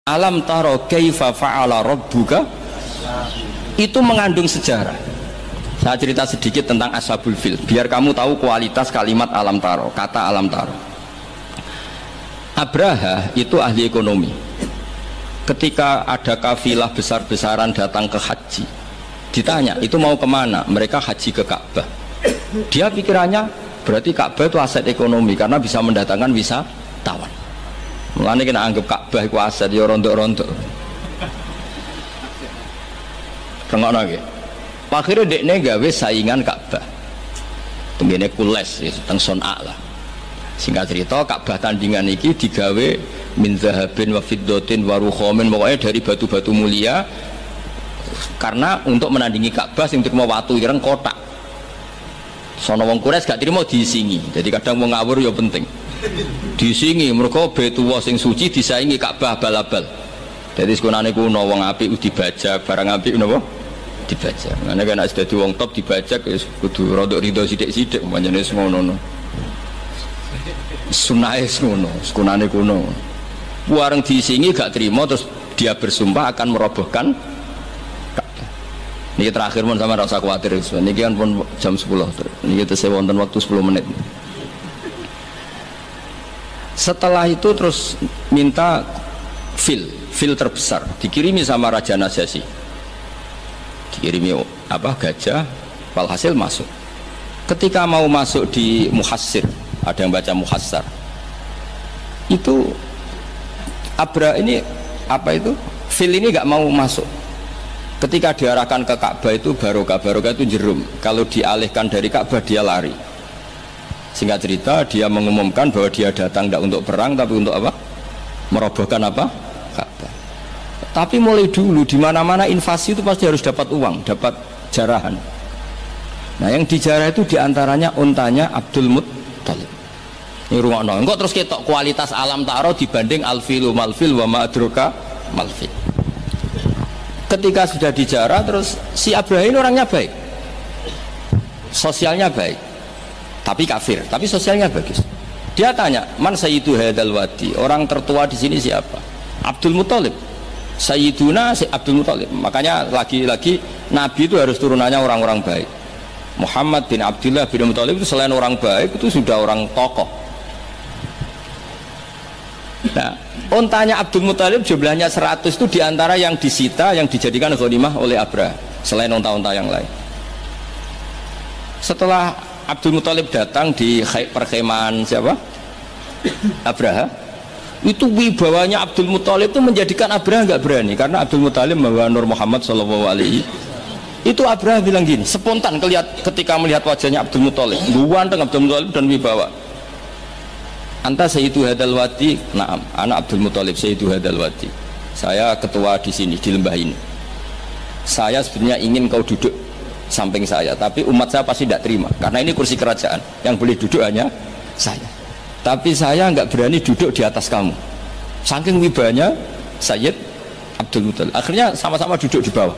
Alam taro kaifa fa'ala rabbuka, itu mengandung sejarah. Saya cerita sedikit tentang Ashabul Fil biar kamu tahu kualitas kalimat alam taro, kata alam taro. Abraha itu ahli ekonomi. Ketika ada kafilah besar-besaran datang ke haji, ditanya itu mau kemana, mereka haji ke Ka'bah. Dia pikirannya berarti Ka'bah itu aset ekonomi karena bisa mendatangkan wisatawan. Mulane kena anggap Ka'bah itu aset ya rontok-rontok. Rengokno nggih. Akhirnya dekne gawe saingan Ka'bah. Tenggene Kules teng Son'a lah. Singkat cerita Ka'bah tandingan iki digawe min zahabin wa fiddatin wa rukhamin, pokoknya dari batu-batu mulia karena untuk menandingi Ka'bah sing terima watu ireng kotak. Sono wong Quraisy gak trimo diisingi. Jadi kadang wong ngawur ya penting. Diisingi mergo Baitullah sing suci disaingi Ka'bah abal-abal. Jadi sekunane kuno wong apik dibajak, barang apik napa? Dibajak. Ngene kan nek dadi wong top dibajak wis kudu rodok rido sithik-sithik pancene ngono. Sunahe ngono, sekunane kuno. Wareng diisingi gak terima terus dia bersumpah akan merobohkan Ka'bah. Ini terakhir pun sama rasa khawatir. Ini kan pun jam 10. Ini kita wonten waktu 10 menit. Setelah itu terus minta fil terbesar dikirimi sama Raja Najasyi. Dikirimi apa gajah, walhasil masuk. Ketika mau masuk di Muhassir, ada yang baca Muhassar. Itu Abra ini apa itu? Fil ini nggak mau masuk. Ketika diarahkan ke Ka'bah itu barokah itu jerum. Kalau dialihkan dari Ka'bah dia lari. Singkat cerita dia mengumumkan bahwa dia datang tidak untuk perang tapi untuk apa? Merobohkan apa? Ka'bah. Tapi mulai dulu di mana-mana invasi itu pasti harus dapat uang, dapat jarahan. Nah yang dijarah itu diantaranya untanya Abdul Muttalib. Ini rungokno. Engko terus ketok kualitas alam taro dibanding alfilu malfil wa ma'adroka malfil. Ketika sudah dijarah terus si Abraham ini orangnya baik, sosialnya baik, tapi kafir, tapi sosialnya bagus. Dia tanya, man sayyidu hadal wadi, orang tertua di sini siapa? Abdul Muttalib. Sayyiduna si Abdul Muttalib. Makanya lagi-lagi Nabi itu harus turunannya orang-orang baik. Muhammad bin Abdullah bin Muttalib itu selain orang baik itu sudah orang tokoh. Nah, untanya Abdul Muttalib jumlahnya 100 itu diantara yang disita, yang dijadikan ghanimah oleh Abraha selain unta-unta yang lain. Setelah Abdul Muttalib datang di perkemahan siapa? Abraha. Itu wibawanya Abdul Muttalib itu menjadikan Abraha nggak berani karena Abdul Muttalib membawa Nur Muhammad sallallahu alaihi. Itu Abraha bilang gini, spontan ketika melihat wajahnya Abdul Muttalib, ganteng Abdul Muttalib dan wibawa. Anta Sayyidu Hadal Wadi, naam, anak Abdul Muttalib Sayyidu Hadal Wadi. Saya ketua di sini di lembah ini. Saya sebenarnya ingin kau duduk samping saya, tapi umat saya pasti tidak terima karena ini kursi kerajaan, yang boleh duduk hanya saya. Tapi saya nggak berani duduk di atas kamu. Saking wibanya Sayyid Abdul Muttalib. Akhirnya sama-sama duduk di bawah.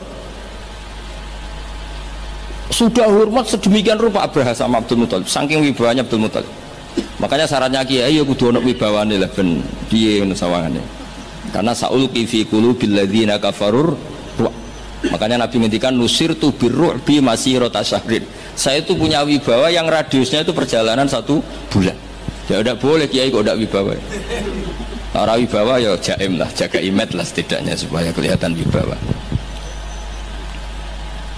Sudah hormat sedemikian rupa Abraha sama Abdul Muttalib, saking wibawanya Abdul Muttalib. Makanya syaratnya kiai ya kudu ono wibawane lah ben piye ngono sawangane. Karena saulqi fi qulubil ladzina kafarur. Makanya Nabi ngendikan nusirtu birru'bi masirata syahrin. Saya itu punya wibawa yang radiusnya itu perjalanan 1 bulan. Ya udah boleh kiai kok ndak wibawa. Ora wibawa ya jaim lah, jaga imet lah setidaknya supaya kelihatan wibawa.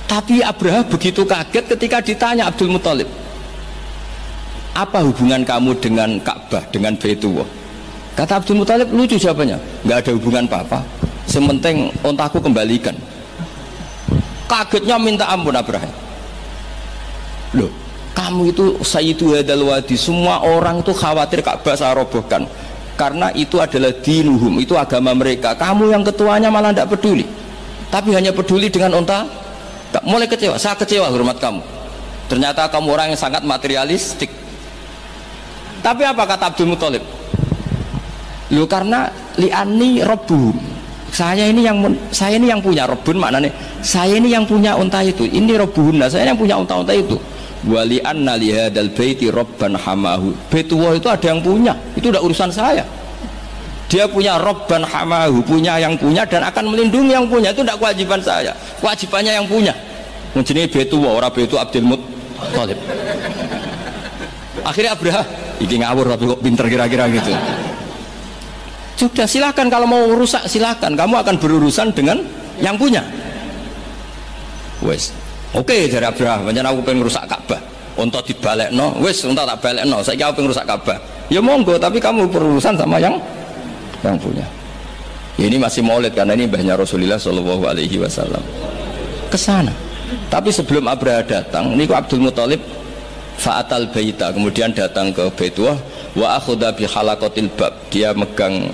Tapi Abraha begitu kaget ketika ditanya Abdul Muttalib, apa hubungan kamu dengan Ka'bah, dengan Baitullah? Kata Abdul Muttalib, lucu jawabannya, nggak ada hubungan apa-apa, sementing ontaku kembalikan. Kagetnya minta ampun Abraham. Loh, kamu itu Sayyidu Hadal Wadi, semua orang itu khawatir Ka'bah saya robohkan karena itu adalah dinuhum, itu agama mereka. Kamu yang ketuanya malah tidak peduli, tapi hanya peduli dengan onta. Mulai kecewa, saya kecewa hormat kamu. Ternyata kamu orang yang sangat materialistik. Tapi apa kata Abdul Muttalib? Loh karena li'ani robbuhum, saya ini yang punya robun, maknanya saya ini yang punya unta itu, ini robbuhunna, saya yang punya unta-unta itu. Wali anna lihadal baiti robban hamahu, Baitullah itu ada yang punya, itu udah urusan saya. Dia punya Robban hamahu, punya yang punya dan akan melindungi yang punya. Itu tidak kewajiban saya, kewajibannya yang punya. Menjadi betu orang betu Abdul Muttalib. Akhirnya Abraha, ini ngawur tapi kok pinter kira-kira gitu. Sudah silakan kalau mau rusak silakan, kamu akan berurusan dengan yang punya. Wes, oke dari Abraha, macam aku pengen rusak Ka'bah. Untuk dibalekno, wes untuk tak balekno. Saya pengen rusak Ka'bah. Ya monggo, tapi kamu berurusan sama yang punya. Ya, ini masih Maulid karena ini mbahnya Rasulullah Shallallahu Alaihi Wasallam. Kesana. Tapi sebelum Abraha datang, ini Abdul Muttalib fa'atal baita, kemudian datang ke Baitullah wa akhudha bi halaqatil bab. Dia megang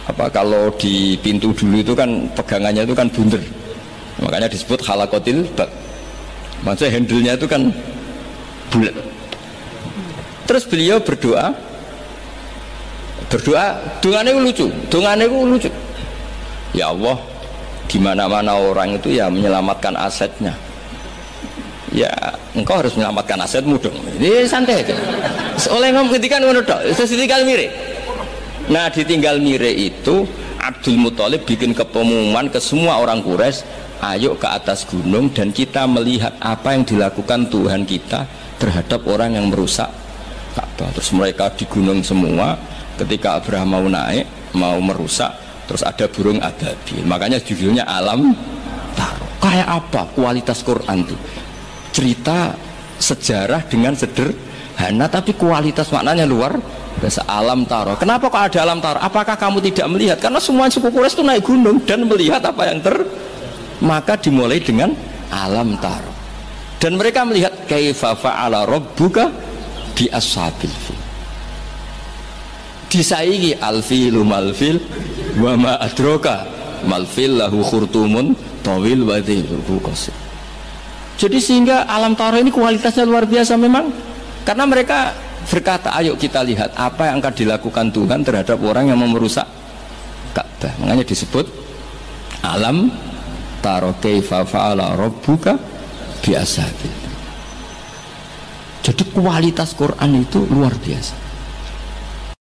apa, kalau di pintu dulu itu kan pegangannya itu kan bunder. Makanya disebut halaqatil bab. Maksudnya handle-nya itu kan bulat. Terus beliau berdoa, dongane lucu. Ya Allah, di mana-mana orang itu ya menyelamatkan asetnya. Ya, engkau harus menyelamatkan asetmu dong. Ini santai aja. Oleh ngomong ketika ngono tok, ditinggal mire. Nah, ditinggal mire itu Abdul Muttalib bikin kepengumuman ke semua orang Quraisy, ayo ke atas gunung dan kita melihat apa yang dilakukan Tuhan kita terhadap orang yang merusak Ka'bah. Terus mereka di gunung semua. Ketika Abraham mau naik, mau merusak, terus ada burung ababil. Makanya judulnya Alam Taro. Kayak apa kualitas Quran itu? Cerita sejarah dengan sederhana tapi kualitas maknanya luar biasa. Alam Taro. Kenapa kok ada Alam Taro? Apakah kamu tidak melihat? Karena semua suku Quraisy itu naik gunung dan melihat apa yang maka dimulai dengan Alam Taro. Dan mereka melihat kaifa fa'ala rabbuka bi ashabil fil. Disaingi alfilu malfil wa ma adraka malfil lahu khurtumun tawil wa dhilhu qasir. Jadi sehingga Alam Taro ini kualitasnya luar biasa memang, karena mereka berkata ayo kita lihat apa yang akan dilakukan Tuhan terhadap orang yang merusak Ka'bah. Makanya disebut Alam Taro kaifa fa'ala rabbuka bi ashabil. Jadi kualitas Quran itu luar biasa.